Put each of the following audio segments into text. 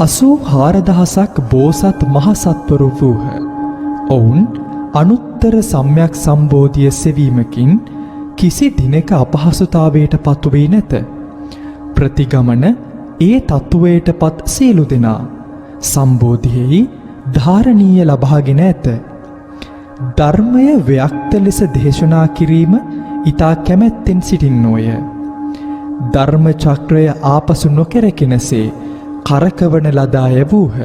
84,000ක් බෝසත් මහසත්වරු වූහ. ඔවුන් අනුත්තර සම්‍යක් සම්බෝධිය සෙවීමකින් කිසි දිනක අපහසුතාවයට පත්වී නැත. ප්‍රතිගමන ඒ තත්ත්වයට පත් සියලු දෙනා සම්බෝධියෙහි ධාරණීය ලබාගෙන ඇත. ධර්මය ව්‍යක්ත ලෙස දේශනා කිරීම ඊතා කැමැත්තෙන් සිටින්නෝය. ධර්ම චක්‍රය ආපසු නොකැරකෙනසේ කරකවන ලද අය වූහ.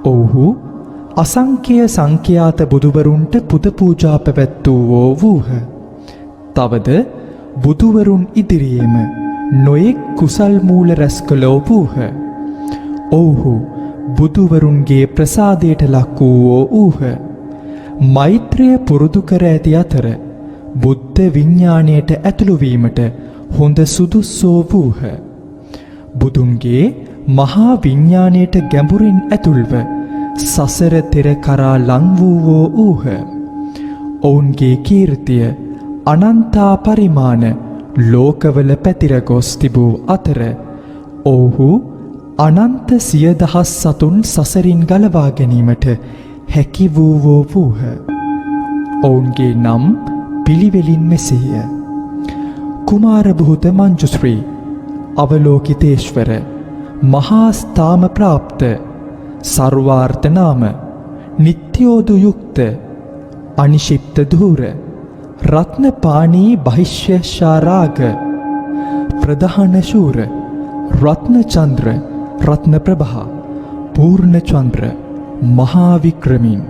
ඔව්හු අසංඛ්‍ය සංඛ්‍යාත බුදුවරුන්ට පුද පූජා පැවැත්වූවෝ වූහ. තවද බුදුවරුන් ඉදිරියේම නොයෙක් කුසල් මූල රැස් කළෝ වූහ. ඔව්හු බුදුවරුන්ගේ ප්‍රසාදයට ලක් වූවෝ වූහ. මෛත්‍රිය පුරුදු කර ඇති අතර බුද්ධ විඥාණයට ඇතුළු වීමට හොඳ සුදුස්සෝ වූහ. බුදුන්ගේ මහා විඥාණයට ගැඹුරින් ඇතුල්ව සසර තෙර කරා ලං වූවෝ වූහ. ඔවුන්ගේ කීර්තිය අනන්තා පරිමාණ ලෝකවල පැතිර ගොස් තිබූ අතර ඔවුහු අනන්ත සියදහස් සතුන් සසරින් ගලවා ගැනීමට හැකි වූවෝ වූහ. ඔවුන්ගේ නම් පිළිවෙලින් මෙසේය. කුමාර බුහුත මංජුශ්‍රී, අවලෝකිතේශ්වර, මහා ස්ථාම ප්‍රාප්ත, සර්වාර්ථ නාම, නිත්‍යෝදු යුක්ත, අනිශිප්ත ධූර, රත්නපාණී බහිශ්‍යශාරාග, ප්‍රධාන ශූර, රත්නචන්ද්‍ර, රත්නප්‍රභා, පූර්ණචන්ද්‍ර, මහා වික්‍රමින්,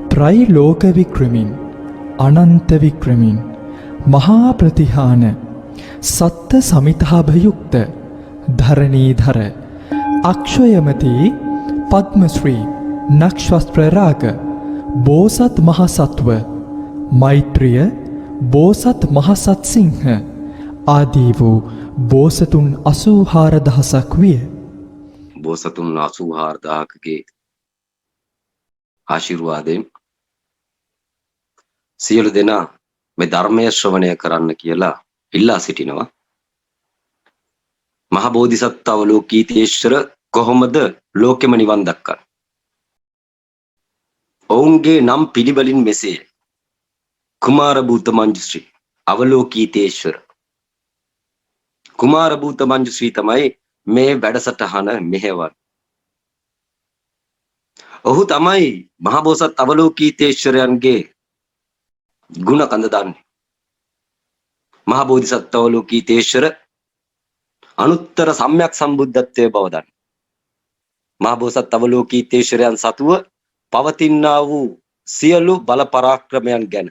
ත්‍රෛලෝක වික්‍රමින්, අනන්ත වික්‍රමින්, මහා ප්‍රතිහාන, සත්ත සමිතාභයුක්ත, ධරණීධර, අක්ෂයමතී, පද්මශ්‍රී, නක්ෂත්‍රරාග, බෝසත් මහසත්ව, මෛත්‍රිය, බෝසත් මහසත් සිංහ ආදී වූ බෝසතුන් 84,000ක් විය. බෝසතුන් 84,000කගේ ආශිර්වාදයෙන් සියලු දෙනා මේ ධර්මය ශ්‍රවණය කරන්න කියලා ඉල්ලා සිටිනවා. මහ බෝධිසත්ව අවලෝකීතේශ්වර කොහොමද ලෝකෙම නිවන් දක්කන්නේ? ඔවුන්ගේ නම් පිළිවෙලින් මෙසේය. කුමාර භූත මංජුශ්‍රී, අවලෝකීතේශ්වර. කුමාර භූත මංජුශ්‍රී තමයි මේ වැඩසටහන මෙහෙවන්නේ. ඔහු තමයි මහ බෝසත් අවලෝකීතේශ්වරයන්ගේ ගුණ කඳ දන්නේ. මහ බෝධිසත්ව අවලෝකීතේශ්වර අනුත්තර සම්‍යක් සම්බුද්ධත්වයේ බව දන්නේ. මහ බෝසත් අවලෝකීතේශ්වරයන් සතුව පවතිනා වූ සියලු බල පරාක්‍රමයන් ගැන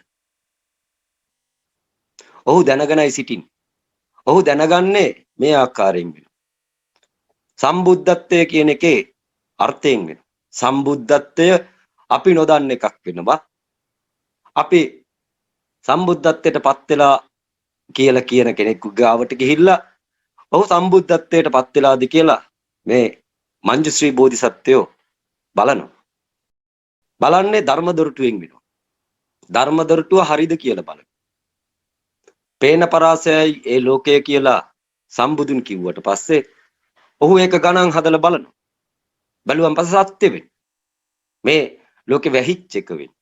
ඔහු දැනගෙනයි සිටින්නේ. ඔහු දැනගන්නේ මේ ආකාරයෙන් වෙනවා. සම්බුද්ධත්වය කියන එකේ අර්ථයෙන් වෙනවා. සම්බුද්ධත්වය අපි නොදන්න එකක් වෙනවා. අපි සම්බුද්ධත්වයට පත් වෙලා කියලා කියන කෙනෙකු ගාවට ගිහිල්ලා ඔහු සම්බුද්ධත්වයට පත් වෙලාද කියලා මේ මංජුශ්‍රී බෝධිසත්වයෝ බලනවා. බලන්නේ ධර්ම දොරටුවෙන් වෙනවා. ධර්ම දොරටුව හරිද කියලා බලනවා. පේන පරාසයයි ඒ ලෝකය කියලා සම්බුදුන් කිව්වට පස්සේ ඔහු ඒක ගණන් හදලා බලනවා. බැලුවන් පස්සේ සත්‍ය වෙන්නේ. මේ ලෝකෙ වැහිච්ච එක වෙන්නේ.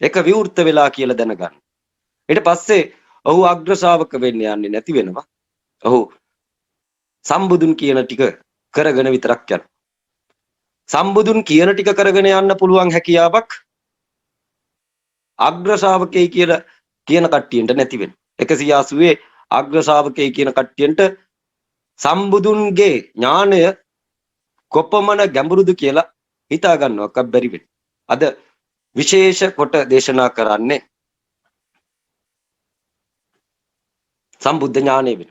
ඒක විවෘත වෙලා කියලා දැනගන්න. ඊට පස්සේ ඔහු අග්‍ර ශ්‍රාවක වෙන්න යන්නේ නැති වෙනවා. ඔහු සම්බුදුන් කියන ටික කරගෙන විතරක් යනවා. සම්බුදුන් කියන ටික කරගෙන යන්න පුළුවන් හැකියාවක් අග්‍ර ශ්‍රාවකයි කියලා කියන කට්ටියන්ට නැති වෙනවා. 180 අග්‍ර ශ්‍රාවකයි කියන කට්ටියන්ට සම්බුදුන්ගේ ඥානය කොපමණ ගැඹුරුද කියලා හිතා ගන්නවක් බැරි වෙනවා. අද විශේෂ කොට දේශනා කරන්නේ සම්බුද්ධ ඥානය වෙන.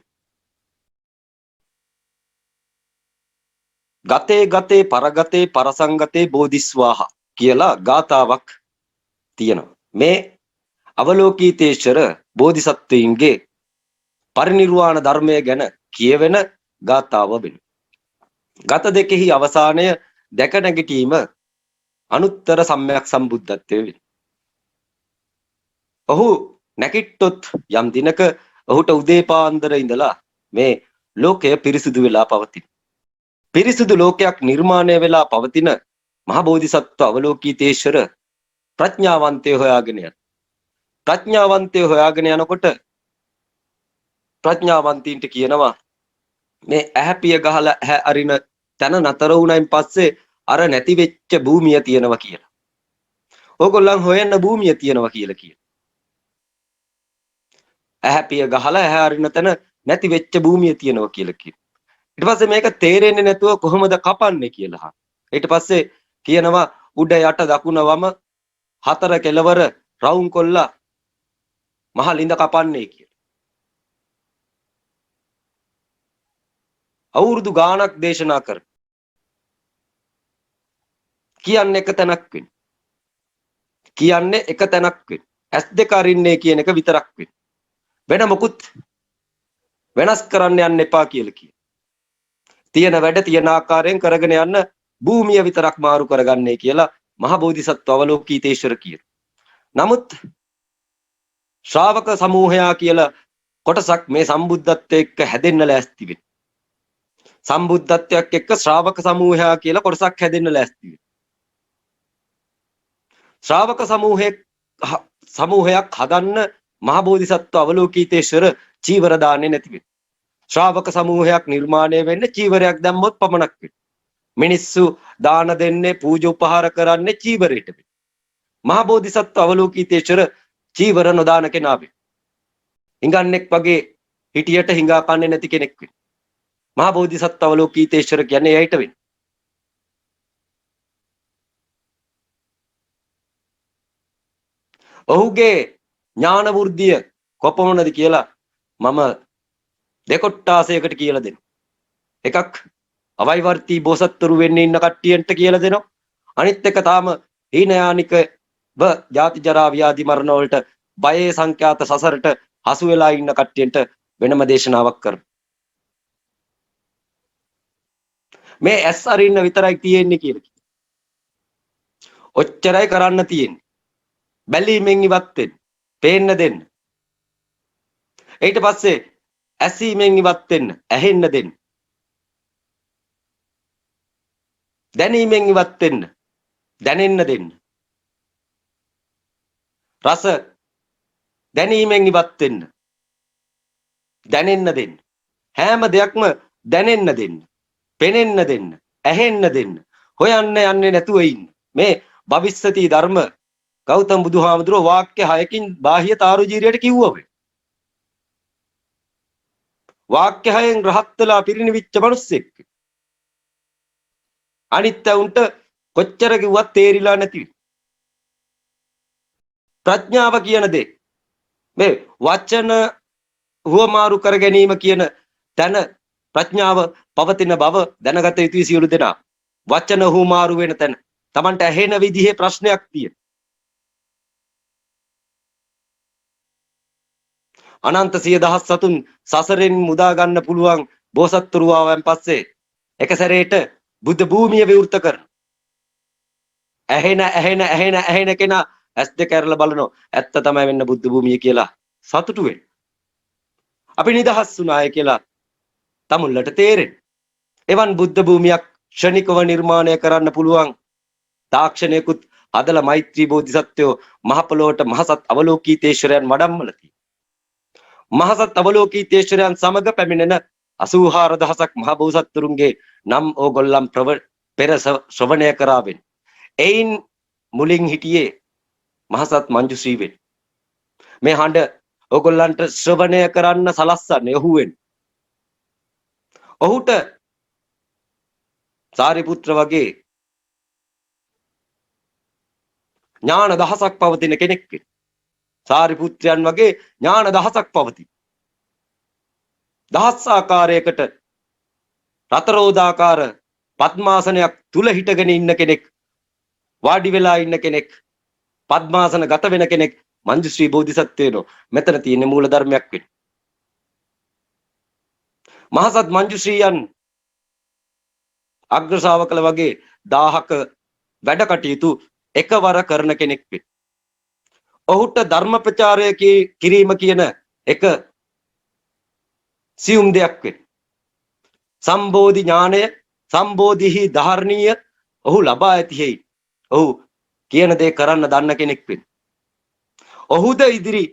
ගතේ ගතේ පරගතේ පරසංගතේ බෝධිස්වාහ කියලා ගාතාවක් තියෙනවා. මේ අවලෝකීතේශ්වර බෝධිසත්වයින්ගේ පරිනිර්වාණ ධර්මය ගැන කියවෙන ගාතාව වෙන. ගත දෙකෙහි අවසානය දැක නැගිටීම අනුත්තර සම්‍යක් සම්බුද්ධත්වයේ වෙන. ඔහු නැගිට්ටොත් යම් දිනක ඔහුට උදේ පාන්දර ඉඳලා මේ ලෝකය පිරිසිදු වෙලා පවතින. පිරිසුදු ලෝකයක් නිර්මාණය වෙලා පවතින මහ බෝධිසත්ව අවලෝකීතේශ්වර ප්‍රඥාවන්තය හොයාගෙන යන. ප්‍රඥාවන්තය හොයාගෙන යනකොට ප්‍රඥාවන්තයින්ට කියනවා මේ ඇහැපිය ගහලා ඇහැ අරින තැන නතර වුණයින් පස්සේ අර නැති වෙච්ච භූමිය තියෙනවා කියලා. ඕගොල්ලන් හොයන්න භූමිය තියෙනවා කියලා කියන. ඇහැපිය ගහලා ඇහැ අරින තැන නැති වෙච්ච භූමිය තියෙනවා කියලා කියන. ඊට පස්සේ මේක තේරෙන්නේ නැතුව කොහොමද කපන්නේ කියලා අහන. ඊට පස්සේ කියනවා උඩ යට දකුණ වම හතර කෙලවර රවුම් කොල්ලා මහ ලිඳ කපන්නේ කියලා. අවුරුදු ගාණක් දේශනා කර කියන්නේ එක තැනක් වෙන. කියන්නේ එක තැනක් වෙන. ඇස් දෙක අරින්නේ කියන එක විතරක් වෙන. වෙන මොකුත් වෙනස් කරන්න යන්න එපා කියලා කියන. තියෙන වැඩ තියෙන ආකාරයෙන් කරගෙන යන්න භූමිය විතරක් මාරු කරගන්නේ කියලා මහ බෝධිසත්ව අවලෝකීතේශ්වර කියන. නමුත් ශ්‍රාවක සමූහයා කියලා කොටසක් මේ සම්බුද්ධත්වයට එක්ක හැදෙන්න ලෑස්ති වෙන. සම්බුද්ධත්වයක් එක්ක ශ්‍රාවක සමූහයා කියලා කොටසක් හැදෙන්න ලෑස්ති වෙන. ශ්‍රාවක සමූහයක් හදන්න මහ බෝධිසත්ව අවලෝකීතේශ්වර චීවර දාන්නේ නැති වෙන. ශ්‍රාවක සමූහයක් නිර්මාණය වෙන්න චීවරයක් දැම්මොත් පමණක් වෙන. මිනිස්සු දාන දෙන්නේ පූජා උපහාර කරන්නේ චීවරයට වෙන. මහ බෝධිසත්ව අවලෝකීතේශ්වර චීවර නොදාන කෙනා වෙන. හිඟන්නෙක් වගේ හිටියට හිඟා කන්නේ නැති කෙනෙක් වෙන. මහ බෝධිසත්ව අවලෝකීතේශ්වර කියන්නේ එයිට වෙන. ඔහුගේ ඥාන වෘද්ධිය කොපමණද කියලා මම දෙකොට්ටාසයකට කියලා දෙනවා. එකක් අවයිවර්ති බෝසත්තුරු වෙන්න ඉන්න කට්ටියන්ට කියලා දෙනවා. අනිත් එක තාම හීනයානිකව ජාති ජරා ව්‍යාධි මරණ වලට බයේ සංඛ්‍යාත සසරට හසු වෙලා ඉන්න කට්ටියන්ට වෙනම දේශනාවක් කරනවා. මේ ඇස් අරින්න විතරයි තියෙන්නේ කියලා. ඔච්චරයි කරන්න තියෙන්නේ. බැලීමෙන් ඉවත් වෙන්න. පේන්න දෙන්න. ඊට පස්සේ ඇසීමෙන් ඉවත් වෙන්න. ඇහෙන්න දෙන්න. දැනීමෙන් ඉවත් වෙන්න. දැනෙන්න දෙන්න. රස දැනීමෙන් ඉවත් වෙන්න. දැනෙන්න දෙන්න. හැම දෙයක්ම දැනෙන්න දෙන්න. පෙනෙන්න දෙන්න. ඇහෙන්න දෙන්න. හොයන්න යන්නේ නැතුව ඉන්න. මේ භවිස්සති ධර්ම ගෞතම බුදුහාමුදුරුවෝ වාක්‍ය 6කින් බාහ්‍ය තාරුජීරියට කිව්වා. වාක්‍ය 6න් රහත් වෙලා පිරිනිවිච්ච මිනිස්සෙක්. අනිත් උන්ට කොච්චර කිව්වත් තේරිලා නැති. ප්‍රඥාව කියන දේ මේ වචන හුවමාරු කර ගැනීම කියන තැන ප්‍රඥාව පවතින බව දැනගත යුතුයි සියලු දෙනා. වචන හුවමාරු වෙන තැන Tamanට ඇහෙන විදිහේ ප්‍රශ්නයක් තියෙන. අනන්ත සිය දහස් සතුන් සසරෙන් මුදා ගන්න පුළුවන් බෝසත්තුරු ආවන් පස්සේ එක සැරේට බුද්ධ භූමිය විවෘත කරන. ඇහෙන කෙනා ඇස් දෙක ඇරලා බලනවා. ඇත්ත තමයි වෙන්න බුද්ධ භූමිය කියලා සතුටු වෙන්න. අපි නිදහස් වුණාය කියලා තමුල්ලට තේරෙන. එවන් බුද්ධ භූමියක් ක්ෂණිකව නිර්මාණය කරන්න පුළුවන් තාක්ෂණයකුත් හදලා මෛත්‍රී බෝධිසත්වයෝ මහ පොළොවට මහසත් අවලෝකීතේශ්වරයන් වඩම්මලා තියෙනවා. මහසත් අවලෝකීතේශ්වරයන් සමග පැමිණෙන 84000ක් මහ බෝසත්තුරුන්ගේ නම් ඕගොල්ලන් පෙර ශ්‍රවණය කරාවෙන්. එයින් මුලින් හිටියේ මහසත් මංජුශ්‍රී වෙන්. මේ හඬ ඕගොල්ලන්ට ශ්‍රවණය කරන්න සලස්සන්නේ ඔහුවෙන්. ඔහුට සාරිපුත්‍ර වගේ ඥාන දහසක් පවතින කෙනෙක් වෙන. සාරිපුත්‍රයන් වගේ ඥාන දහසක් පවතින. දහස් ආකාරයකට රතරෝදාකාර පద్මාසනයක් තුල හිටගෙන ඉන්න කෙනෙක්, වාඩි වෙලා ඉන්න කෙනෙක්, පద్මාසන ගත වෙන කෙනෙක් මංජුශ්‍රී බෝධිසත්වයනෝ. මෙතන තියෙන මූල ධර්මයක් වෙන. මහසත් මංජුශ්‍රීයන් අග්‍ර ශ්‍රාවකල වගේ 1000ක වැඩ කටයුතු එකවර කරන කෙනෙක් වෙන. ඔහුට ධර්ම ප්‍රචාරය කිරීම කියන එක සියුම් දෙයක් වෙන. සම්බෝධි ඥානය සම්බෝධිහි ධාරණීය ඔහු ලබා ඇති හේයි. ඔහු කියන දේ කරන්න දන්න කෙනෙක් වෙන. ඔහුද ඉදිරිය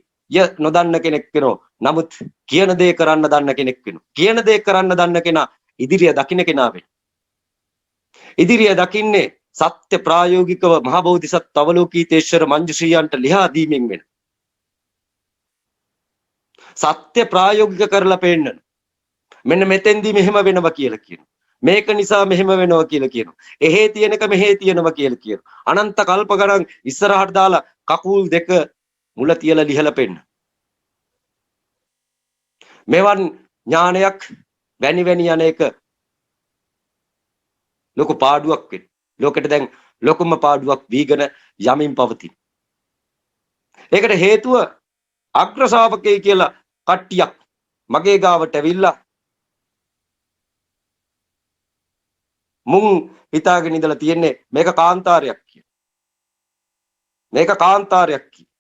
නොදන්න කෙනෙක් වෙනවා. නමුත් කියන දේ කරන්න දන්න කෙනෙක් වෙනවා. කියන දේ කරන්න දන්න කෙනා ඉදිරිය දකින්න කෙනා වෙනවා. ඉදිරිය දකින්නේ සත්‍ය ප්‍රායෝගිකව මහ බෝධිසත් අවලෝකීතේශ්වර මංජුශ්‍රීයන්ට ලියා දීමෙන් වෙන. සත්‍ය ප්‍රායෝගික කරලා පෙන්නන. මෙන්න මෙතෙන්දී මෙහෙම වෙනවා කියලා කියනවා. මේක නිසා මෙහෙම වෙනවා කියලා කියනවා. එහෙ තියෙනක මෙහෙ තියෙනවා කියලා කියනවා. අනන්ත කල්ප ගණන් ඉස්සරහට දාලා කකුල් දෙක මුල තියලා ලිහලා පෙන්න. මෙවන් ඥානයක් වැනි යන එක ලොකු පාඩුවක් වෙන. ලෝකෙට දැන් ලොකුම පාඩුවක් වීගෙන යමින් පවතින. ඒකට හේතුව අග්‍ර ශ්‍රාවකයි කියලා කට්ටියක් මගේ ගාවට ඇවිල්ලා මුන් හිතාගෙන ඉඳලා තියෙන්නේ මේක කාන්තාරයක් කියලා. මේක කාන්තාරයක් කියලා.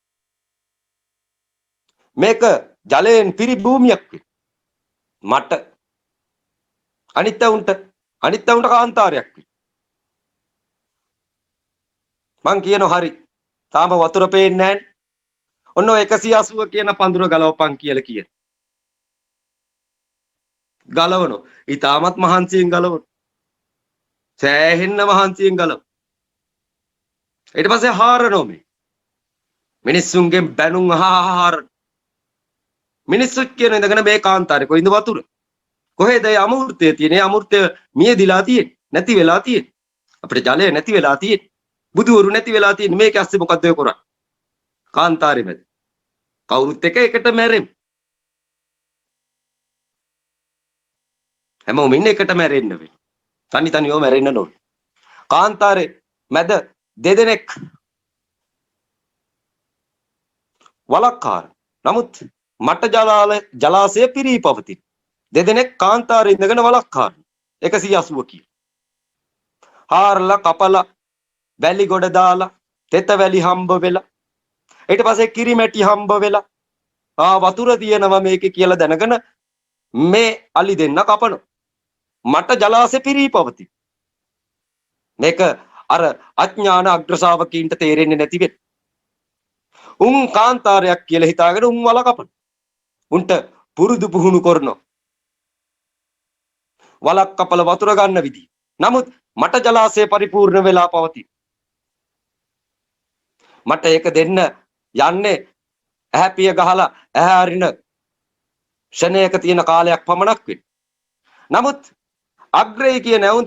මේක ජලයෙන් පිරි භූමියක් වෙන. මට අනිත් උන්ට කාන්තාරයක් වෙන. මං කියනවා හරි. තාම වතුර පේන්නේ නැහැ. ඔන්න 180 කියන පඳුර ගලවපන් කියලා කියන. ගලවනෝ. ඊටමත් මහන්සියෙන් ගලවන. සෑහෙන්න මහන්සියෙන් ගලව. ඊට පස්සේ හාරනෝ මේ. මිනිස්සුන්ගෙන් බැනුම් අහහාර. මිනිස්සු කියන ඉඳගෙන මේ කාන්තාරේ කොයින්ද වතුර? කොහෙද ඒ අමෘතය තියෙන්නේ? අමෘතය මියදිලා තියෙන්නේ. නැති වෙලා තියෙන්නේ. අපිට ජලය නැති වෙලා තියෙන්නේ. බුදුවරු නැති වෙලා තියෙන්නේ. මේක ඇස්සේ මොකද්ද ඔය කරන්නේ? කාන්තාරේ මැද. කවුරුත් එක එකට මැරෙමු. හැමෝම ඉන්නේ එකට මැරෙන්න වෙන්නේ. තනියම මැරෙන්න ඕනේ. කාන්තාරේ මැද දෙදෙනෙක් වලක්කාර. නමුත් මට ජලාශය පිරී පවතින. දෙදෙනෙක් කාන්තාරේ ඉඳගෙන වලක්කාර. 180 කී. හාරලා කපලා වැලි ගොඩ දාලා තෙත වැලි හම්බ වෙලා ඊට පස්සේ කිරිමැටි හම්බ වෙලා වතුර තියෙනවා මේකේ කියලා දැනගෙන මේ අලි දෙන්න කපනවා. මට ජලාශය පිරී පවතින. මේක අර අඥාන අග්‍ර ශ්‍රාවකීන්ට තේරෙන්නේ නැති වෙන. උන් කාන්තාරයක් කියලා හිතාගෙන උන් වල කපන. උන්ට පුරුදු පුහුණු කරනවා. වලක් කපල වතුර ගන්න විදිහ. නමුත් මට ජලාශය පරිපූර්ණ වෙලා පවතින. මට ඒක දෙන්න යන්නේ ඇහැපිය ගහලා ඇහැ අරින ෂණයක තියෙන කාලයක් පමණක් වෙන. නමුත් අග්‍රේ කියන උන්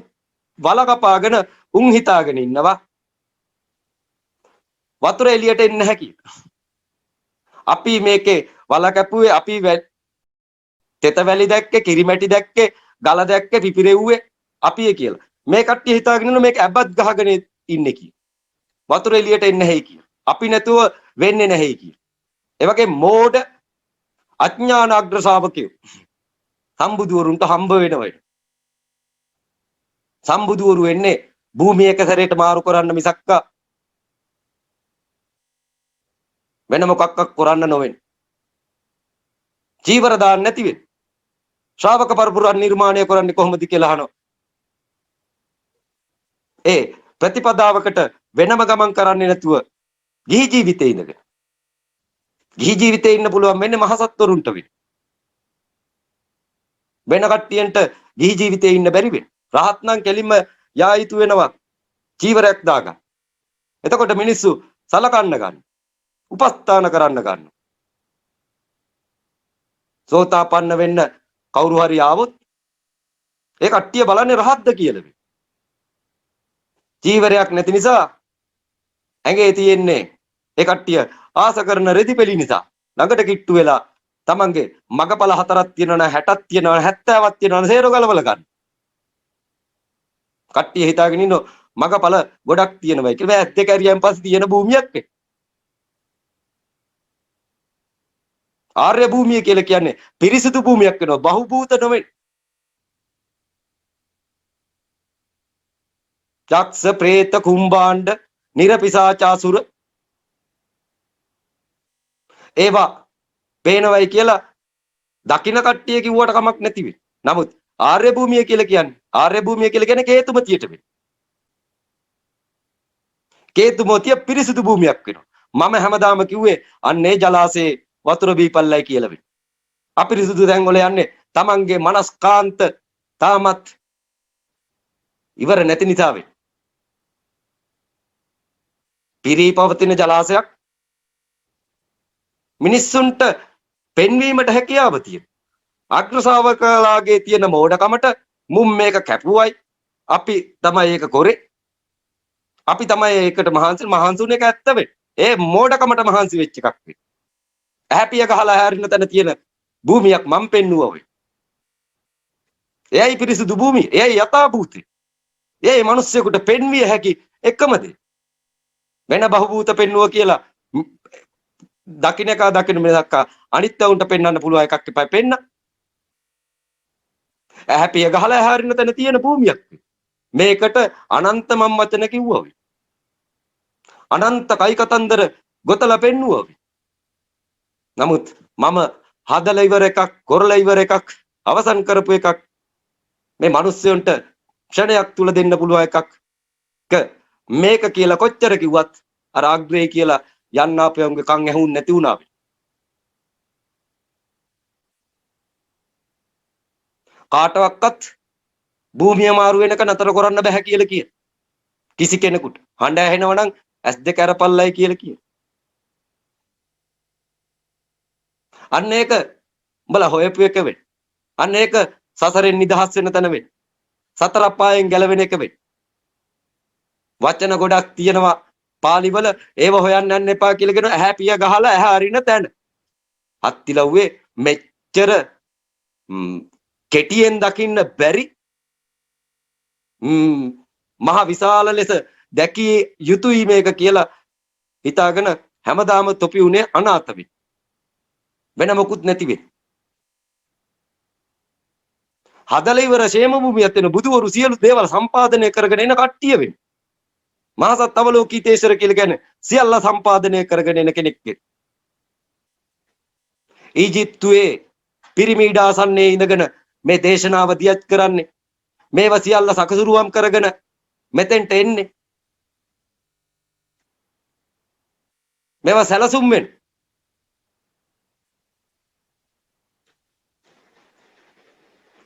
වල කපාගෙන උන් හිතාගෙන ඉන්නවා වතුර එළියට එන්නේ නැහැ කියලා. අපි මේකේ වල කැපුවේ අපි තෙත වැලි දැක්කේ කිරිමැටි දැක්කේ ගල දැක්කේ පිපිරෙව්වේ අපි කියලා. මේ කට්ටිය හිතාගෙන ඉන්න මේක ඇබ්බත් ගහගෙන ඉන්නේ කියලා. වතුර එළියට එන්නේ නැහැ කියලා. අපි නැතුව වෙන්නේ නැහැ කියලා. ඒ වගේ මෝඩ අඥාන අග්‍ර ශ්‍රාවකයෝ සම්බුදුවරුන්ට හම්බ වෙනවා. සම්බුදුවරු වෙන්නේ භූමිය එක සැරේට මාරු කරන්න මිසක්ක වෙන මොකක්වත් කරන්න නොවෙන්නේ. ජීවර දාන්න නැති වෙන්නේ. ශ්‍රාවක පරපුරන් නිර්මාණය කරන්නේ කොහොමද කියලා අහනවා. ඒ ප්‍රතිපදාවකට වෙනම ගමන් කරන්නේ නැතුව ගිහි ජීවිතේ ඉඳගෙන. ගිහි ජීවිතේ ඉන්න පුළුවන් වෙන්නේ මහසත්වරුන්ට වෙන්නේ. වෙන කට්ටියන්ට ගිහි ජීවිතේ ඉන්න බැරි වෙන්නේ. රහත් නම් කෙලින්ම යා යුතු වෙනවා චීවරයක් දාගන්න. එතකොට මිනිස්සු සලකන්න ගන්න. උපස්ථාන කරන්න ගන්න. සෝතාපන්න වෙන්න කවුරු හරි ආවොත් ඒ කට්ටිය බලන්නේ රහත්ද කියලා. චීවරයක් නැති නිසා ඇඟේ තියෙන්නේ ඒ කට්ටිය ආස කරන රෙදිපෙලි නිසා ළඟට කිට්ටු වෙලා තමන්ගේ මගපල 4ක් තියෙනවා 60ක් තියෙනවා 70ක් තියෙනවා සේරෝ ගලවල ගන්න. කට්ටිය හිතාගෙන ඉන්නෝ මගපල ගොඩක් තියෙනවා කියලා. ඇත්ත දෙක ඇරියන් පස්සේ තියෙන භූමියක් ඒ. ආර්ය භූමිය කියලා කියන්නේ පිරිසිදු භූමියක් වෙනවා. බහුභූත නොවේ. යක්ෂ ප්‍රේත කුම්භාණ්ඩ නිරපිසාචාසුර ඒවා පේනවයි කියලා දකින්න කට්ටිය කිව්වට කමක් නැති වෙයි. නමුත් ආර්ය භූමිය කියලා කියන්නේ. ආර්ය භූමිය කියලා කියන්නේ කේතුමතියට වෙන්නේ. කේතුමතිය පිරිසිදු භූමියක් වෙනවා. මම හැමදාම කිව්වේ අන්නේ ජලාශයේ වතුර බීපල්ලයි කියලා වෙන්නේ. අපිරිසිදු තැන් වල යන්නේ Tamanගේ මනස්කාන්ත තාමත් ඉවර නැති නිසා වෙන්නේ. පිරී පවතින ජලාශයක් මිනිස්සුන්ට පෙන්වීමට හැකියාව තියෙනවා. අග්‍ර ශ්‍රාවකලාගේ තියෙන මෝඩකමට මුම් මේක කැපුවයි අපි තමයි ඒක කරේ. අපි තමයි ඒකට මහන්සිුනේ ඒක ඇත්ත වෙන්නේ. ඒ මෝඩකමට මහන්සි වෙච්ච එකක් වෙන්නේ. ඇහැපිය ගහලා හැරින තැන තියෙන භූමියක් මම පෙන්නුවා වෙයි. එයයි පිරිසිදු භූමිය. එයයි යථාභූතය. එයයි මිනිස්සුෙකුට පෙන්විය හැකි එකම දේ. වෙන බහූත පෙන්නුවා කියලා දකින්න එක දකින්න මිසක් අනිත් උන්ට පෙන්වන්න පුළුවන් එකක් එපා පෙන්න. ඇහැපිය ගහලා හැරින තැන තියෙන භූමියක්. මේකට අනන්ත මම් වචන කිව්වා වෙයි. අනන්ත කයි කතන්දර ගොතලා පෙන්නුවා වෙයි. නමුත් මම හදලා ඉවර එකක්, කරලා ඉවර එකක්, අවසන් කරපු එකක් මේ මිනිස්සුන්ට ක්ෂණයක් තුල දෙන්න පුළුවන් එකක් මේක කියලා කොච්චර කිව්වත් අර අග්‍රේ කියලා යන්න අපේ කන් ඇහුන් නැති වුණා. කාටවත් භූමිය මාරු වෙනක නතර කරන්න බෑ කියලා කිය. කිසි කෙනෙකුට හඬ ඇහෙනවා නම් S2 කරපල්ලයි කියලා කිය. අන්න ඒක උඹලා හොයපු එක වෙන්න. අන්න ඒක සසරෙන් නිදහස් වෙන තැන වෙන්න. සතර අපායෙන් ගැලවෙන එක වෙන්න. වචන ගොඩක් තියෙනවා පාලි වල ඒව හොයන්න යන්න එපා කියලා කියන ඇහැ පිය ගහලා ඇහැ අරින තැන. හත්තිලව්වේ මෙච්චර කෙටියෙන් දකින්න බැරි මහ විශාල ලෙස දැකිය යුතුයි මේක කියලා හිතාගෙන හැමදාම තොපි උනේ අනාථ වෙයි. වෙන මොකුත් නැති වෙයි. හදලා ඉවර ෂේම භූමියක් වෙන බුදුවරු සියලු දේවල් සම්පාදනය කරගෙන එන කට්ටිය වෙන්නේ. මහසත් අවලෝකිතේශ්වර කියලා කියන්නේ සියල්ල සම්පාදනය කරගෙන එන කෙනෙක්. ඊජිප්තුවේ පිරමීඩ ආසන්නයේ ඉඳගෙන මේ දේශනාව දියත් කරන්නේ මේවා සියල්ල සකසුරුවම් කරගෙන මෙතෙන්ට එන්නේ. මේවා සැලසුම් වෙන්නේ.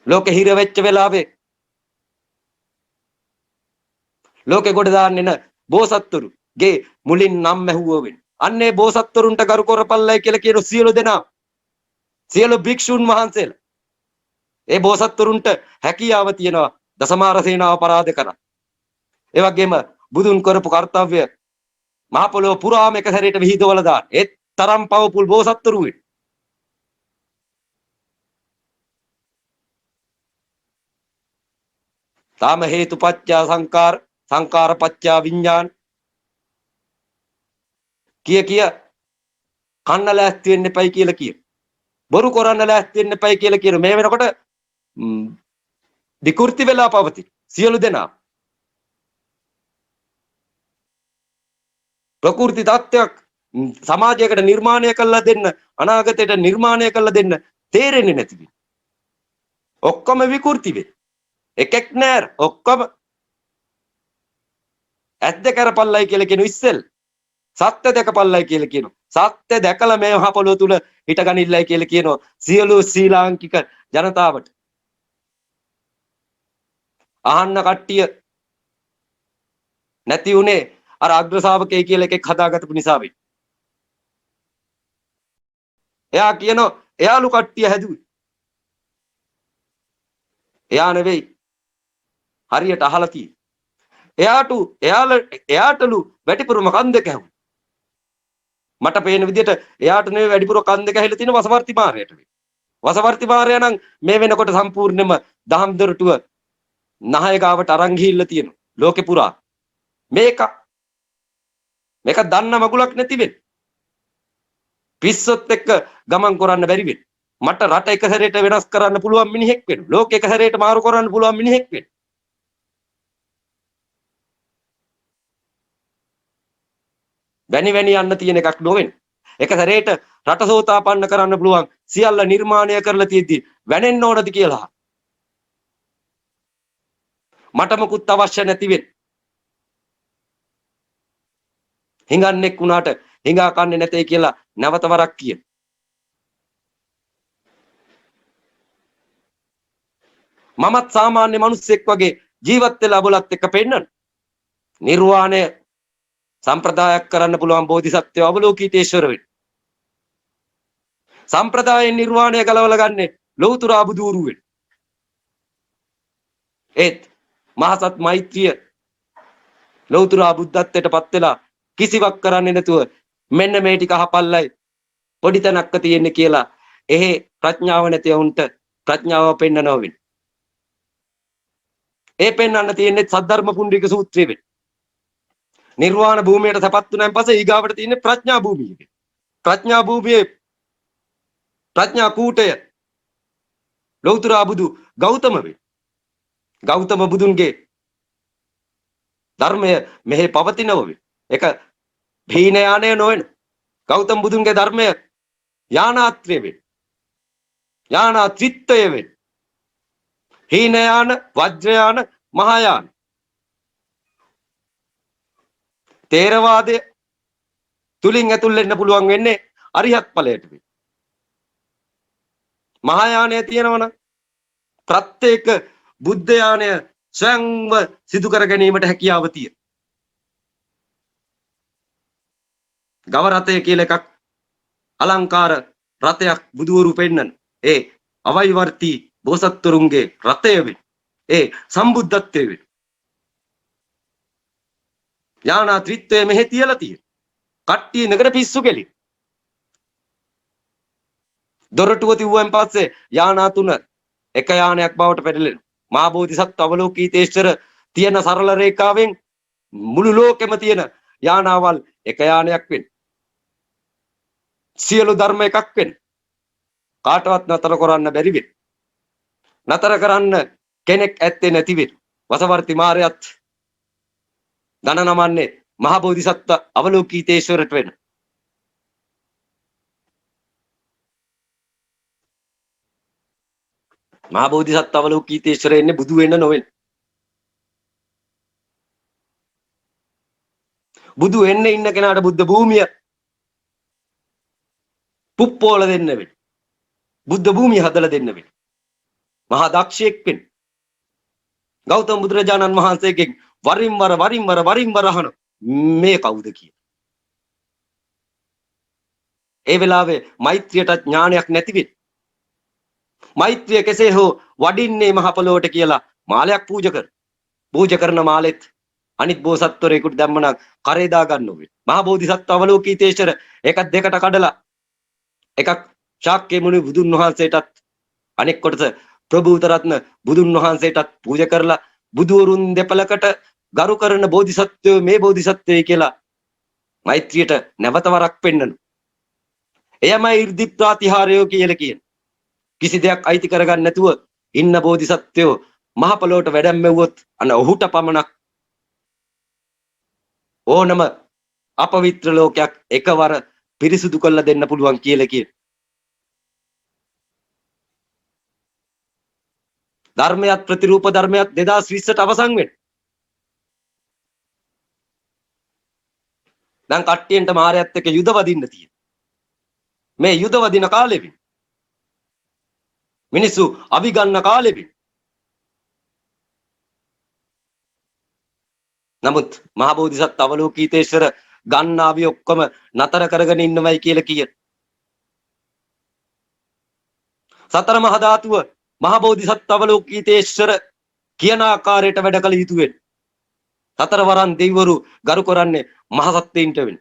ලෝකෙ හිර වෙච්ච වෙලාවේ ලෝකෙ ගොඩ දාන්නේ න බෝසත්තුරුගේ මුලින් නම් ඇහුව වෙන්නේ. අන්නේ බෝසත්තුරුන්ට කරු කරපල්ලයි කියලා කියන සියලු දෙනා සියලු භික්ෂුන් වහන්සේලා ඒ බෝසත්තුරුන්ට හැකියාව තියෙනවා දසමාර සේනාව පරාද කරන්න. ඒ වගේම බුදුන් කරපු කාර්යය මහ පොළොව පුරාම එක සැරේට විහිදවල දාන්න. ඒ තරම් පවපුල් බෝසත්තුරු වෙන්නේ. තාම හේතුපච්චා සංකාර සංකාරපච්චා විඥාන කිය කන්න ලෑස්ති වෙන්න එපයි කියලා කියන. බොරු කරන්න ලෑස්ති වෙන්න එපයි කියලා කියන. මේ වෙනකොට විකෘති වෙලා පවතින සියලු දෙනා ප්‍රකෘති තත්ත්වයක් සමාජයකට නිර්මාණය කළා දෙන්න අනාගතයට නිර්මාණය කළා දෙන්න තේරෙන්නේ නැති වෙයි. ඔක්කොම විකෘති වෙයි. එකෙක් නෑර ඔක්කොම ඇද්ද කරපල්ලයි කියලා කියන ඉස්සෙල් සත්‍ය දැකපල්ලයි කියලා කියනවා. සත්‍ය දැකලා මේ මහ පොළොව තුල හිටගනින්නයි කියලා කියනවා සියලු ශ්‍රී ලාංකික ජනතාවට. අහන්න කට්ටිය නැති උනේ අර අග්‍ර ශාවකයෙක් කියලා එකෙක් හදාගත්තපු නිසා වෙයි. එයා කියනවා එයාලු කට්ටිය හැදුවේ. එයා නෙවෙයි හරියට අහලා තියෙන්නේ. එයාටලු වැඩිපුරම කන් දෙක ඇහුවා. මට පේන විදිහට එයාට නෙවෙයි වැඩිපුර කන් දෙක ඇහිලා තියෙන වසවර්ති මාරයට වෙයි. වසවර්ති මාරයා නම් මේ වෙනකොට සම්පූර්ණයෙන්ම දහම් දොරටුව නහය ගාවට අරන් ගිහිල්ලා තියෙනවා. ලෝකේ පුරා. මේක දන්න මගුලක් නැති වෙන්නේ. පිස්සොත් එක්ක ගමන් කරන්න බැරි වෙන්නේ. මට රට එක සැරේට වෙනස් කරන්න පුළුවන් මිනිහෙක් වෙන්න. ලෝක එක සැරේට මාරු කරන්න පුළුවන් මිනිහෙක් වෙන්න. වැනි යන්න තියෙන එකක් නොවෙන්න. එක සැරේට රට සෝතාපන්න කරන්න පුළුවන් සියල්ල නිර්මාණය කරලා තියෙද්දි වැනෙන්න ඕනද කියලා. මට මොකුත් අවශ්‍ය නැති වෙන්නේ. හිඟන්නෙක් වුණාට හිඟා කන්නේ නැtei කියලා නැවත වරක් කියන. මමත් සාමාන්‍ය මිනිස්සෙක් වගේ ජීවත් වෙලා බලත් එක්ක පෙන්නන. නිර්වාණය සම්ප්‍රදායක් කරන්න පුළුවන් බෝධිසත්වය අවලෝකිතේශ්වර වෙන්න. සම්ප්‍රදායෙන් නිර්වාණය ගලවලා ගන්නේ ලෞතර බුදුරු වෙන්න. ඒත් මහසත් මෛත්‍රිය ලෞතර බුද්ධත්වයටපත් වෙලා කිසිවක් කරන්නේ නැතුව මෙන්න මේ ටික අහපල්ලයි පොඩි තැනක්ක තියෙන්නේ කියලා එහෙ ප්‍රඥාව නැති වුන්ට ප්‍රඥාව පෙන්නනවා වෙන්නේ. ඒ පෙන්වන්න තියෙන්නේ සද්ධර්ම පුණ්ඩික සූත්‍රය වෙන්නේ. නිර්වාණ භූමියට සපත් වුණාන් පස්සේ ඊගාවට තියෙන්නේ ප්‍රඥා භූමිය. ප්‍රඥා භූමියේ ප්‍රඥා කූටය ලෞතර බුදු ගෞතම වේ. ගෞතම බුදුන්ගේ ධර්මය මෙහි පවතිනව වේ. ඒක භීන යානය නොවන. ගෞතම බුදුන්ගේ ධර්මය යානාත්‍රය වේ. යානාත්‍රිත්වය වේ. හීන යාන, වජ්‍ර යාන, මහායාන. තේරවාදය තුලින් ඇතුල් වෙන්න පුළුවන් වෙන්නේ අරිහත් ඵලයට වේ. මහායානය තියෙනවනම් ප්‍රත්‍යේක බුද්ධ යානය ස්වයංව සිදු කර ගැනීමට හැකියාව තියෙන. ගව රථය කියලා එකක් අලංකාර රථයක් බුදුවරු පෙන්නන. ඒ අවයිවර්ති බෝසත්තුරුන්ගේ රථය වේ. ඒ සම්බුද්ධත්වයේ වේ. යානාත්‍රිත්වය මෙහි තියලා තියෙන. කට්ටිය නගර පිස්සු කෙලි. දොරටුව තිව්වන් පස්සේ යානා තුන එක යානයක් බවට පැටලෙනවා. මහා බෝධිසත්ව අවලෝකීතේශ්වර තියෙන සරල රේඛාවෙන් මුළු ලෝකෙම තියෙන යානාවල් එක යානයක් වෙන්නේ. සියලු ධර්ම එකක් වෙන්නේ. කාටවත් නතර කරන්න බැරි වෙන්නේ. නතර කරන්න කෙනෙක් ඇත්තේ නැති වෙන්නේ. වසවර්ති මාරයත් ධන නමන්නේ මහා බෝධිසත්ව අවලෝකීතේශ්වරට වෙන. මහා බෝධිසත්ව අවලෝකීතේශ්වර එන්නේ බුදු වෙන්න නොවෙන්න. බුදු වෙන්න ඉන්න කෙනාට බුද්ධ භූමිය පුප්පෝල දෙන්න වෙන්නේ. බුද්ධ භූමිය හදලා දෙන්න වෙන්නේ. මහා දක්ෂයෙක් වෙන්න. ගෞතම බුදුරජාණන් වහන්සේගෙන් වරින් වර අහන මේ කවුද කියලා. ඒ වෙලාවේ මෛත්‍රියට ඥානයක් නැති වෙන්නේ. මෛත්‍රිය කෙසේ හෝ වඩින්නේ මහ පොළොවට කියලා මාලයක් පූජා කරන මාලෙත් අනිත් බෝසත්වරයෙකුට දැම්මනම් කරේ දා ගන්න ඕනේ. මහා බෝධිසත්ව අවලෝකීතේශ්වර එකක් දෙකට කඩලා එකක් ශාක්‍ය මුනි බුදුන් වහන්සේටත් අනෙක් කොටස ප්‍රභූත රත්න බුදුන් වහන්සේටත් පූජා කරලා බුදුවරුන් දෙපළකට ගරු කරන බෝධිසත්වය මේ බෝධිසත්වය කියලා මෛත්‍රියට නැවත වරක් පෙන්වන. එයමයි 이르දි ප්‍රාතිහාරය කියලා කියන්නේ. කිසි දෙයක් අයිති කරගන්න නැතුව ඉන්න බෝධිසත්වයෝ මහ පොළොවට වැඩැම්මෙව්වොත් අන ඔහුට පමණක් ඕනම අපවිත්‍ර ලෝකයක් එකවර පිරිසුදු කරලා දෙන්න පුළුවන් කියලා කියන. ධර්මයක් ප්‍රතිරූප ධර්මයක් 2020ට අවසන් වෙන්න. දැන් කට්ටියන්ට මාරයත් එක්ක යුද වදින්න තියෙන. මේ යුද වදින කාලෙවි මිනිස්සු අවිගන්න කාලෙවි. නමුත් මහා බෝධිසත්ව අවලෝකීතේශ්වර ගන්නාවි ඔක්කොම නතර කරගෙන ඉන්නවයි කියලා කියන. සතර මහා ධාතුව මහා බෝධිසත්ව අවලෝකීතේශ්වර කියන ආකාරයට වැඩ කළ යුතු වෙන. සතර වරන් දෙවිවරු ගරු කරන්නේ මහා සත්ත්වයින්ට වෙන.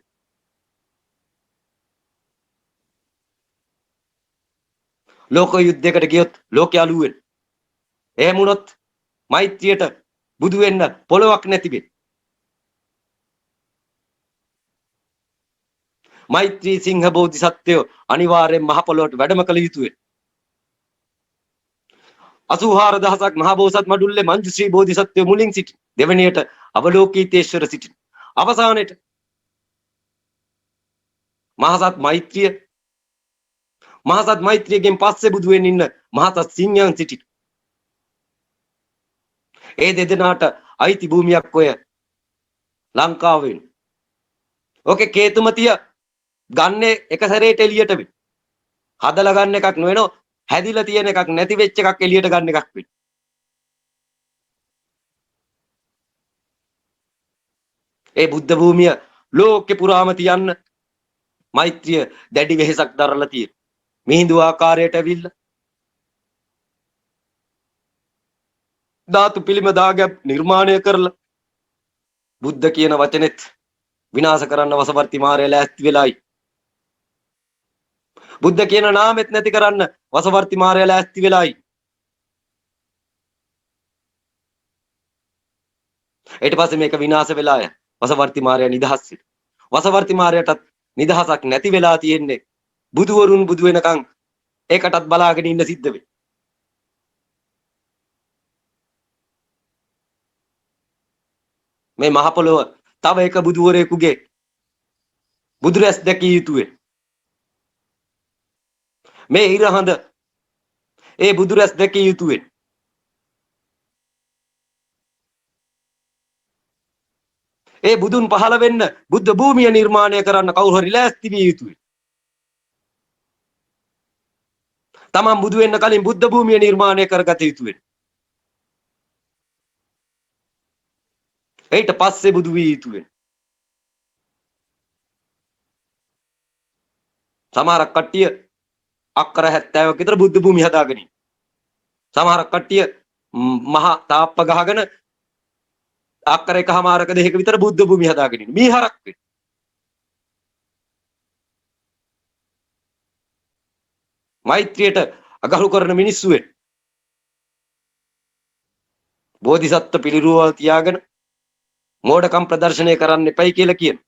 ලෝක යුද්ධයකට ගියොත් ලෝකය අලු වෙන. එහෙම වුණොත් මෛත්‍රියට බුදු වෙන්න පොළොවක් නැති වෙන. මෛත්‍රී සිංහ බෝධිසත්වයෝ අනිවාර්යෙන් මහ පොළොවට වැඩම කළ යුතු වෙන. 84000ක් මහා බෝසත් මඩුල්ලේ මංජු ශ්‍රී බෝධිසත්වයෝ මුලින් සිටි. දෙවණියට අවලෝකීතේශ්වර සිටින. අවසානයේට මහසත් මෛත්‍රියගෙන් පස්සේ බුදු වෙන්න ඉන්න මහසත් සිංහයන් සිටින. ඒ දෙදෙනාට අයිති භූමියක් ඔය ලංකාවෙන්. ඕකේ කේතුමතිය ගන්නේ එක සැරේට එළියට වෙයි. හදලා ගන්න එකක් නෙවෙනෝ හැදිලා තියෙන එකක් නැති වෙච්ච එකක් එළියට ගන්න එකක් වෙයි. ඒ බුද්ධ භූමිය ලෝකෙ පුරාම තියන්න මෛත්‍රිය දැඩි වෙහෙසක් දරලා තියෙන. මිහිඳු ආකාරයට ඇවිල්ලා ධාතු පිළිම දාගැබ් නිර්මාණය කරලා බුද්ධ කියන වචනෙත් විනාශ කරන්න වසවර්ති මාරය ලෑස්ති වෙලායි. බුද්ධ කියන නාමෙත් නැති කරන්න වසවර්ති මාරය ලෑස්ති වෙලායි. ඊට පස්සේ මේක විනාශ වෙලා වසවර්ති මාරය නිදහස් වෙනවා. වසවර්ති මාරයටත් නිදහසක් නැති වෙලා තියෙන්නේ බුදුවරුන් බුදු වෙනකන් ඒකටත් බලාගෙන ඉන්න සිද්ධ වෙයි. මේ මහ පොළොව තව එක බුදුවරයෙකුගේ බුදුරැස් දැකිය යුතුය. මේ ඉරහඳ ඒ බුදුරැස් දැකිය යුතුය. ඒ බුදුන් පහළ වෙන්න බුද්ධ භූමිය නිර්මාණය කරන්න කවුරු හරි ලෑස්ති විය යුතුයි. තමන් බුදු වෙන්න කලින් බුද්ධ භූමිය නිර්මාණය කරගත යුතුයි. ඊට පස්සේ බුදු විය යුතුයි. සමහරක් කට්ටිය අක්කර 70ක විතර බුද්ධ භූමිය හදාගෙන ඉන්න. සමහරක් කට්ටිය මහා තාප්ප ගහගෙන අක්කර එකමාරක දෙකක විතර බුද්ධ භූමිය හදාගෙන ඉන්න. මීහරක් වෙන්න. මෛත්‍රියට අගහරු කරන මිනිස්සු වෙන්න. බෝධිසත්ව පිළිරුවල් තියාගෙන මෝඩකම් ප්‍රදර්ශනය කරන්න එපයි කියලා කියන.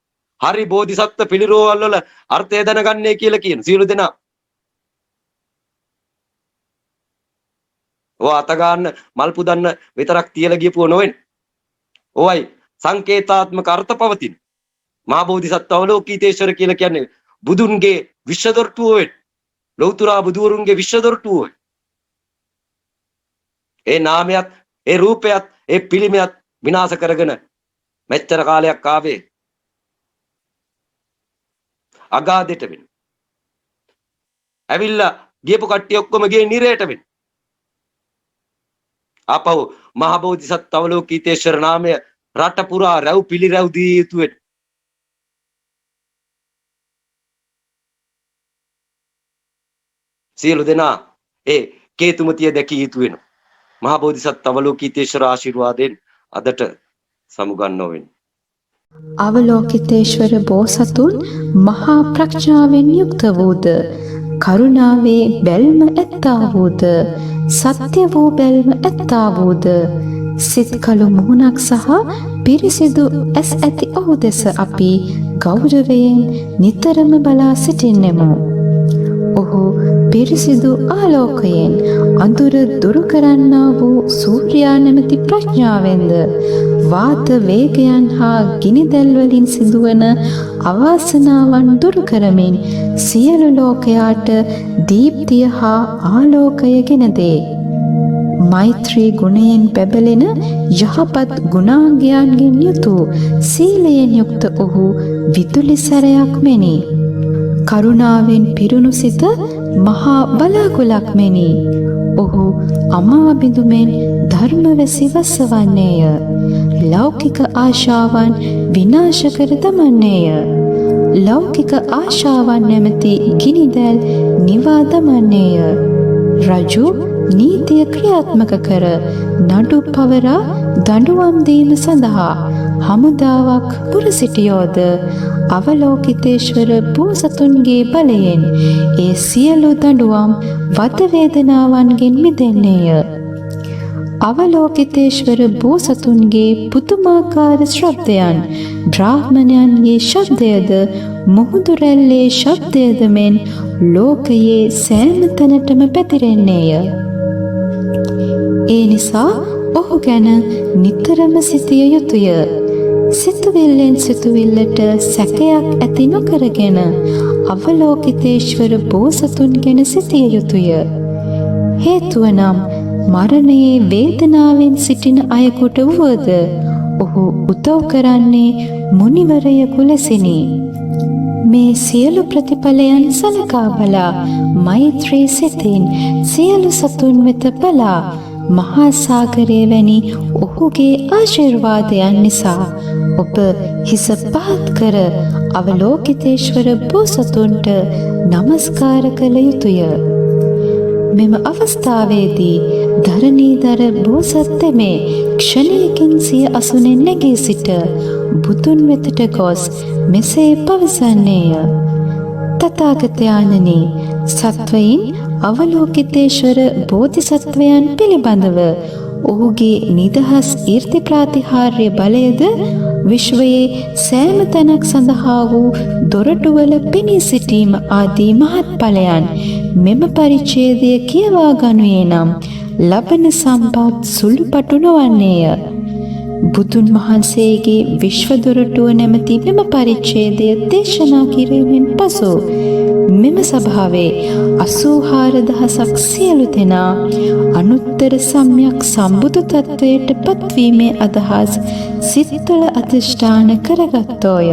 හරි බෝධිසත්ව පිළිරුවල් වල අර්ථය දැනගන්නේ කියලා කියන. සියලු දෙනා ඔය අත ගන්න මල් පුදන්න විතරක් තියලා ගියපුව නොවෙන්නේ. ඔයයි සංකේතාත්මක අර්ථ පවතින. මහා බෝධිසත්ව අවලෝකිතේශ්වර කියලා කියන්නේ බුදුන්ගේ විශ්වදොරටුව වෙන්නේ. ලෞතුරා බුදුවරුන්ගේ විශ්වදොරටුව වෙන්නේ. ඒ නාමයක්, ඒ රූපයක්, ඒ පිළිමයක් විනාශ කරගෙන මෙච්චර කාලයක් ආවේ අගාදෙට වෙන්න. ඇවිල්ලා ගියපු කට්ටිය ඔක්කොම ගියේ නිරේට වෙන්න. ආපහු මහා බෝධිසත්ව අවලෝකිතේශ්වර නාමය රට පුරා රැව් පිළිරැව් දී යුතු වෙන්න. සියලු දෙනා ඒ කේතුමතිය දැකිය යුතු වෙනවා. මහා බෝධිසත්ව අවලෝකිතේශ්වර ආශිර්වාදයෙන් අදට සමුගන්නව වෙන්නේ. අවලෝකිතේශ්වර බෝසතුන් මහා ප්‍රඥාවෙන් යුක්ත වූද, කරුණාවේ බැල්ම ඇත්තා වූද, සත්‍ය වූ බැල්ම ඇත්තා වූද, සිත් කළු මුහුණක් සහ පිරිසිදු ඇස් ඇති ඔහු දෙස අපි ගෞරවයෙන් නිතරම බලා සිටින්නෙමු. ඔහු පිරිසිදු ආලෝකයෙන් අඳුර දුරු කරන්නා වූ සූර්යා නැමැති ප්‍රඥාවෙන්ද වාත වේගයන් හා ගිනිදැල් වලින් සිදුවන අවාසනාවන් දුරු කරමින් සියලු ලෝකයාට දීප්තිය හා ආලෝකය ගෙන දේ. මෛත්‍රී ගුණයෙන් පැබලෙන යහපත් ගුණාංගයන්ගෙන් යුතු සීලයෙන් යුක්ත ඔහු විදුලි සැරයක් මෙනි. කරුණාවෙන් පිරුණු සිත මහා බලාකුලක් මෙනි. ඔහු අමා බිඳුමෙන් ධර්මවැසි වසවන්නේය. ලෞකික ආශාවන් විනාශ කර දමන්නේය. ලෞකික ආශාවන් නැමැති ගිනිදැල් නිවා දමන්නේය. රජු නීතිය ක්‍රියාත්මක කර නඩු පවරා දඬුවම් දීම සඳහා හමුදාවක් පුර සිටියෝද අවලෝකිතේශ්වර බෝසතුන්ගේ බලයෙන් ඒ සියලු දඬුවම් වද වේදනාවන්ගෙන් මිදෙන්නේය. අවලෝකිතේශ්වර බෝසතුන්ගේ පුදුමාකාර ශබ්දයන් බ්‍රාහ්මණයන්ගේ ශබ්දයද මුහුදු රැල්ලේ ශබ්දයද මෙන් ලෝකයේ සෑම තැනටම පැතිරෙන්නේය. ඒ නිසා ඔහු ගැන නිතරම සිතිය යුතුය. සිතුවිල්ලෙන් සිතුවිල්ලට සැකයක් ඇති නොකරගෙන අවලෝකිතේශ්වර බෝසතුන් ගැන සිතිය යුතුය. හේතුව නම් මරණයේ වේදනාවෙන් සිටින අයෙකුට වුවද ඔහු උදව් කරන්නේ මුනිවරයෙකු ලෙසිනි. මේ සියලු ප්‍රතිඵලයන් සලකා බලා මෛත්‍රී සිතින් සියලු සතුන් වෙත බලා මහා සාගරය වැනි ඔහුගේ ආශිර්වාදයන් නිසා ඔබ හිස පහත් කර අවලෝකිතේශ්වර බෝසතුන්ට නමස්කාර කළ යුතුය. මෙම අවස්ථාවේදී ධරණීධර බෝසත් තෙමේ ක්ෂණයකින් සිය අසුනෙන් නැගී සිට බුදුන් වෙතට ගොස් මෙසේ පවසන්නේය. තථාගතයන්නි, සත්වයින් අවලෝකිතේශ්වර බෝධිසත්වයන් පිළිබඳව ඔහුගේ නිදහස් ඊර්ති ප්‍රාතිහාර්ය බලයද විශ්වයේ සෑම තැනක් සඳහා වූ දොරටුවල පෙනී සිටීම ආදී මහත් ඵලයන් මෙම පරිච්ඡේදය කියවා ගනුයේ නම් ලබන සම්පත් සුළුපටු නොවන්නේය. බුදුන් වහන්සේගේ විශ්ව දොරටුව නැමැති මෙම පරිච්ඡේදය දේශනා කිරීමෙන් පසු මෙම සභාවේ 84000ක් සියලු දෙනා අනුත්තර සම්‍යක් සම්බුදු තත්වයට පත්වීමේ අදහස් සිත්වල අධිෂ්ඨාන කරගත්තෝය.